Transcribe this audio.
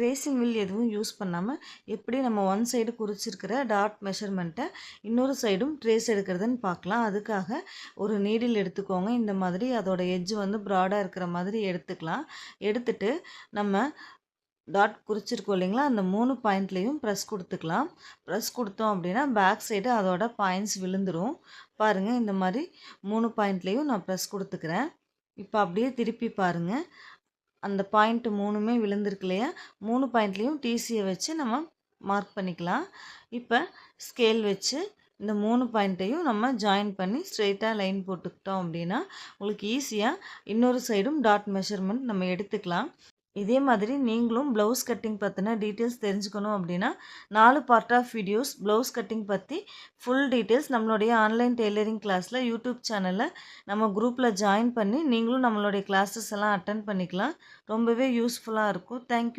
Tracing wheel எதுவும் use பண்ணாமல் எப்படி நம்ம ஒன் சைடு குறிச்சிருக்கிற டாட் மெஷர்மெண்ட்டை இன்னொரு சைடும் ட்ரேஸ் எடுக்கிறதுன்னு பார்க்கலாம். அதுக்காக ஒரு நீடில் எடுத்துக்கோங்க. இந்த மாதிரி அதோட எட்ஜ் வந்து ப்ராடாக இருக்கிற மாதிரி எடுத்துக்கலாம். எடுத்துட்டு நம்ம டாட் குறிச்சிருக்கோம் இல்லைங்களா, அந்த 3 பாயிண்ட்லேயும் ப்ரெஸ் கொடுத்துக்கலாம். ப்ரெஸ் கொடுத்தோம் அப்படின்னா பேக் சைடு அதோட பாயிண்ட்ஸ் விழுந்துடும். பாருங்கள், இந்த மாதிரி 3 பாயிண்ட்லேயும் நான் ப்ரெஸ் கொடுத்துக்கிறேன். இப்போ அப்படியே திருப்பி பாருங்கள், அந்த பாயிண்ட் 3மே விழுந்திருக்கு இல்லையா, 3 பாயிண்ட்லேயும் டிசியை வச்சு நம்ம மார்க் பண்ணிக்கலாம். இப்போ ஸ்கேல் வச்சு இந்த 3 பாயிண்ட்டையும் நம்ம ஜாயின் பண்ணி ஸ்ட்ரெயிட்டாக லைன் போட்டுக்கிட்டோம் அப்படின்னா உங்களுக்கு ஈஸியாக இன்னொரு சைடும் டாட் மெஷர்மெண்ட் நம்ம எடுத்துக்கலாம். இதே மாதிரி நீங்களும் ப்ளவுஸ் கட்டிங் பற்றின டீட்டெயில்ஸ் தெரிஞ்சுக்கணும் அப்படின்னா 4 part of videos blouse cutting பற்றி ஃபுல் டீட்டெயில்ஸ் நம்மளுடைய ஆன்லைன் டெய்லரிங் கிளாஸில் யூடியூப் சேனலில் நம்ம குரூப்பில் ஜாயின் பண்ணி நீங்களும் நம்மளுடைய கிளாஸஸ் எல்லாம் அட்டன் பண்ணிக்கலாம். ரொம்பவே யூஸ்ஃபுல்லாக இருக்கும். தேங்க்யூ.